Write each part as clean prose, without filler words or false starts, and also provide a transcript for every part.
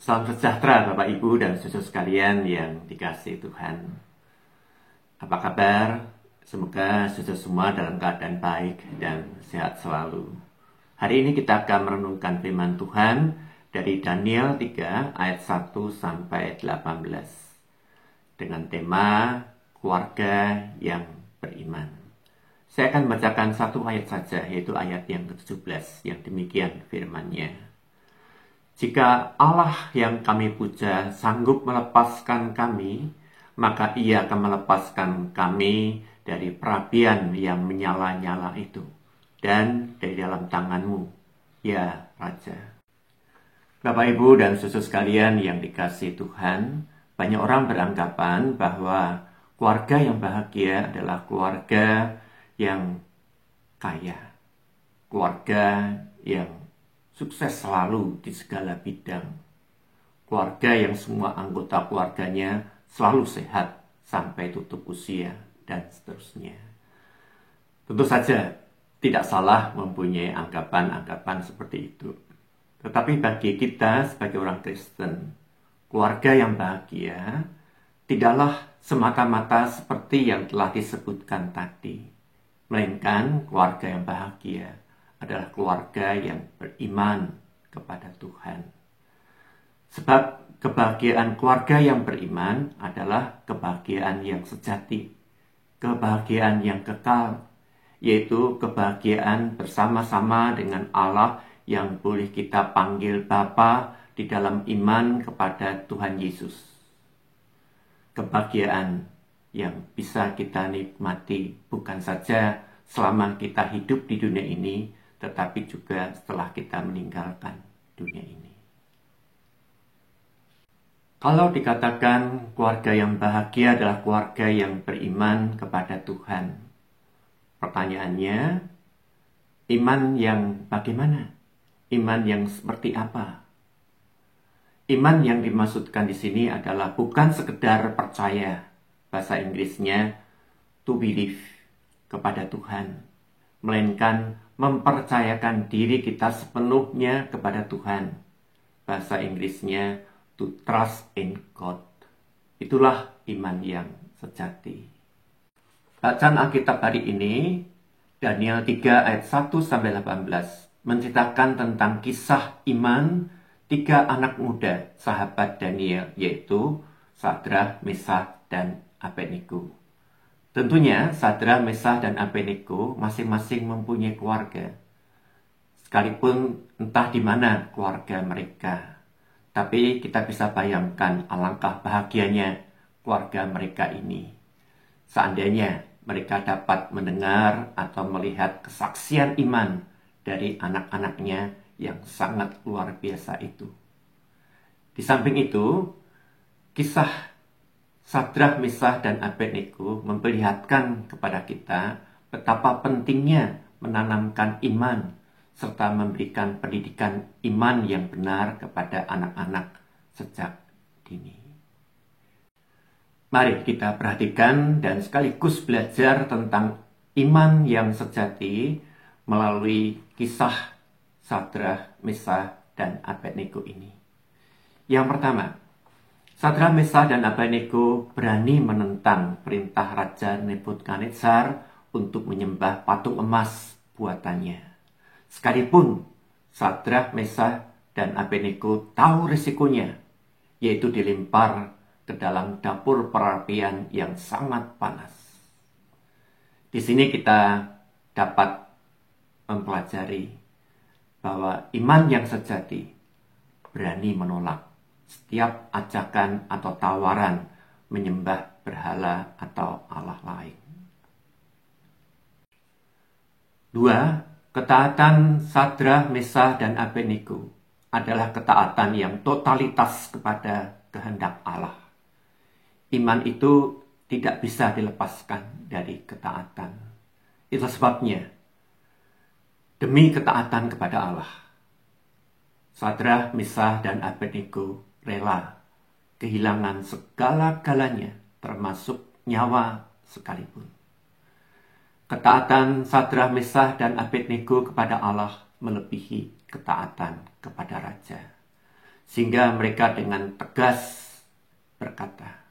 Salam sejahtera Bapak Ibu dan saudara sekalian yang dikasihi Tuhan. Apa kabar? Semoga saudara semua dalam keadaan baik dan sehat selalu. Hari ini kita akan merenungkan firman Tuhan dari Daniel 3 ayat 1 sampai 18 dengan tema keluarga yang beriman. Saya akan membacakan satu ayat saja, yaitu ayat yang ke-17 yang demikian firman-Nya. Jika Allah yang kami puja sanggup melepaskan kami, maka Ia akan melepaskan kami dari perapian yang menyala-nyala itu, dan dari dalam tangan-Mu, ya Raja. Bapak, Ibu, dan saudara sekalian yang dikasihi Tuhan, banyak orang beranggapan bahwa keluarga yang bahagia adalah keluarga yang kaya, keluarga yang sukses selalu di segala bidang, keluarga yang semua anggota keluarganya selalu sehat sampai tutup usia, dan seterusnya. Tentu saja tidak salah mempunyai anggapan-anggapan seperti itu. Tetapi bagi kita sebagai orang Kristen, keluarga yang bahagia tidaklah semata-mata seperti yang telah disebutkan tadi, melainkan keluarga yang bahagia adalah keluarga yang beriman kepada Tuhan. Sebab kebahagiaan keluarga yang beriman adalah kebahagiaan yang sejati, kebahagiaan yang kekal, yaitu kebahagiaan bersama-sama dengan Allah yang boleh kita panggil Bapa di dalam iman kepada Tuhan Yesus. Kebahagiaan yang bisa kita nikmati bukan saja selama kita hidup di dunia ini, tetapi juga setelah kita meninggalkan dunia ini. Kalau dikatakan keluarga yang bahagia adalah keluarga yang beriman kepada Tuhan, pertanyaannya, iman yang bagaimana? Iman yang seperti apa? Iman yang dimaksudkan di sini adalah bukan sekedar percaya, bahasa Inggrisnya to believe, kepada Tuhan, melainkan mempercayakan diri kita sepenuhnya kepada Tuhan. Bahasa Inggrisnya to trust in God. Itulah iman yang sejati. Bacaan Alkitab hari ini, Daniel 3 ayat 1 sampai 18, menceritakan tentang kisah iman 3 anak muda sahabat Daniel, yaitu Sadrah, Meshach, dan Abednego. Tentunya Sadrah, Meshach, dan Abednego masing-masing mempunyai keluarga. Sekalipun entah di mana keluarga mereka, tapi kita bisa bayangkan alangkah bahagianya keluarga mereka ini. Seandainya mereka dapat mendengar atau melihat kesaksian iman dari anak-anaknya yang sangat luar biasa itu. Di samping itu, kisah Sadrah, Meshach, dan Abednego memperlihatkan kepada kita betapa pentingnya menanamkan iman serta memberikan pendidikan iman yang benar kepada anak-anak sejak dini. Mari kita perhatikan dan sekaligus belajar tentang iman yang sejati melalui kisah Sadrah, Meshach, dan Abednego ini. Yang pertama, Sadrah, Meshach, dan Abednego berani menentang perintah Raja Nebukadnezar untuk menyembah patung emas buatannya. Sekalipun Sadrah, Meshach, dan Abednego tahu risikonya, yaitu dilempar ke dalam dapur perapian yang sangat panas. Di sini kita dapat mempelajari bahwa iman yang sejati berani menolak setiap ajakan atau tawaran menyembah berhala atau Allah lain. 2. Ketaatan Sadrah, Meshach, dan Abednego adalah ketaatan yang totalitas kepada kehendak Allah. Iman itu tidak bisa dilepaskan dari ketaatan. Itu sebabnya, demi ketaatan kepada Allah, Sadrah, Meshach, dan Abednego rela kehilangan segala-galanya, termasuk nyawa sekalipun. Ketaatan Sadrah, Meshach, dan Abednego kepada Allah melebihi ketaatan kepada raja. sehingga mereka dengan tegas berkata,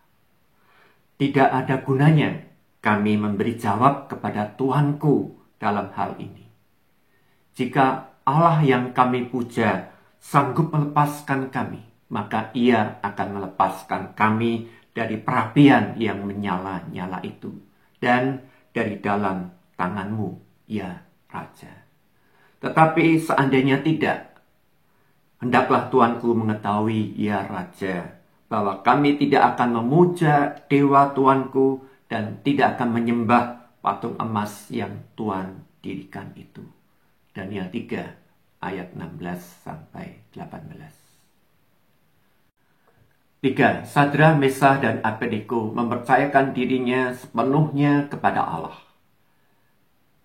"Tidak ada gunanya kami memberi jawab kepada Tuanku dalam hal ini. Jika Allah yang kami puja sanggup melepaskan kami, maka Ia akan melepaskan kami dari perapian yang menyala-nyala itu dan dari dalam tanganmu, ya Raja. Tetapi seandainya tidak, hendaklah Tuanku mengetahui, ya Raja, bahwa kami tidak akan memuja dewa Tuanku dan tidak akan menyembah patung emas yang Tuan dirikan itu." Daniel 3 ayat 16-18. 3. Sadrah, Mesah, dan Abednego mempercayakan dirinya sepenuhnya kepada Allah.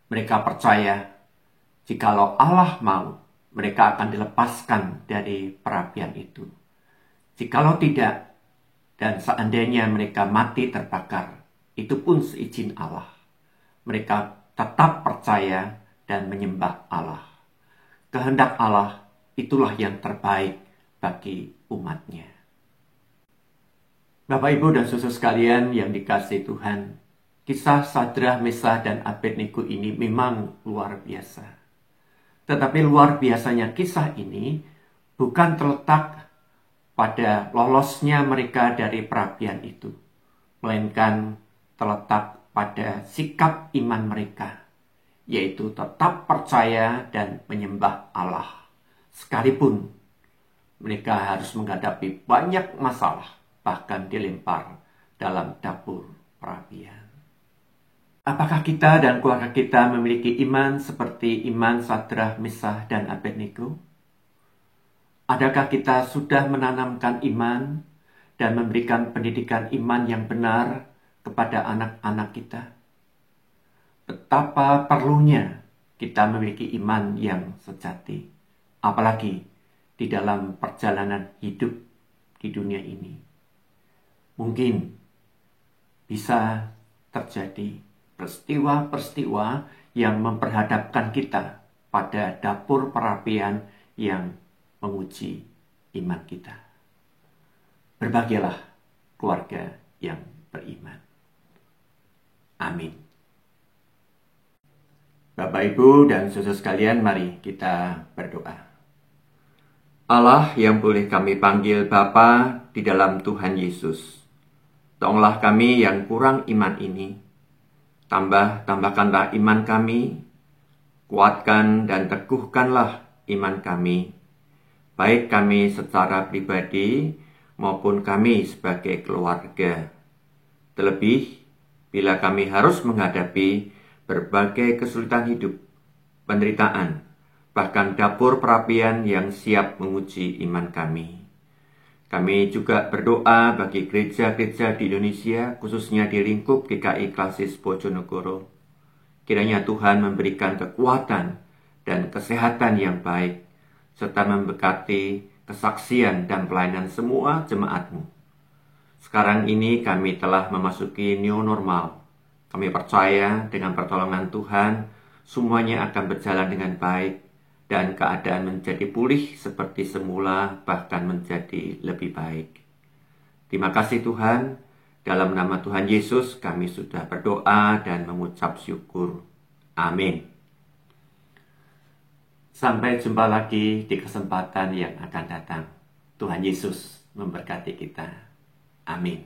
Mereka percaya jikalau Allah mau, mereka akan dilepaskan dari perapian itu. Jikalau tidak, dan seandainya mereka mati terbakar, itu pun seizin Allah. Mereka tetap percaya dan menyembah Allah. Kehendak Allah itulah yang terbaik bagi umatnya. Bapak, Ibu, dan saudara sekalian yang dikasihi Tuhan, kisah Sadrah, Mesah, dan Abednego ini memang luar biasa. Tetapi luar biasanya kisah ini bukan terletak pada lolosnya mereka dari perapian itu, melainkan terletak pada sikap iman mereka, yaitu tetap percaya dan menyembah Allah, sekalipun mereka harus menghadapi banyak masalah, bahkan dilempar dalam dapur perapian. Apakah kita dan keluarga kita memiliki iman seperti iman Sadrah, Mesah, dan Abednego? Adakah kita sudah menanamkan iman dan memberikan pendidikan iman yang benar kepada anak-anak kita? Betapa perlunya kita memiliki iman yang sejati, apalagi di dalam perjalanan hidup di dunia ini. Mungkin bisa terjadi peristiwa-peristiwa yang memperhadapkan kita pada dapur perapian yang menguji iman kita. Berbahagialah keluarga yang beriman. Amin. Bapak, Ibu, dan saudara sekalian, mari kita berdoa. Allah yang boleh kami panggil Bapa di dalam Tuhan Yesus, tolonglah kami yang kurang iman ini. Tambahkanlah iman kami, kuatkan dan teguhkanlah iman kami, baik kami secara pribadi maupun kami sebagai keluarga. Terlebih, bila kami harus menghadapi berbagai kesulitan hidup, penderitaan, bahkan dapur perapian yang siap menguji iman kami. Kami juga berdoa bagi gereja-gereja di Indonesia, khususnya di lingkup GKI Klasis Bojonegoro. Kiranya Tuhan memberikan kekuatan dan kesehatan yang baik, serta memberkati kesaksian dan pelayanan semua jemaat-Mu. Sekarang ini kami telah memasuki new normal. Kami percaya dengan pertolongan Tuhan, semuanya akan berjalan dengan baik, dan keadaan menjadi pulih seperti semula, bahkan menjadi lebih baik. Terima kasih Tuhan, dalam nama Tuhan Yesus kami sudah berdoa dan mengucap syukur. Amin. Sampai jumpa lagi di kesempatan yang akan datang. Tuhan Yesus memberkati kita. Amin.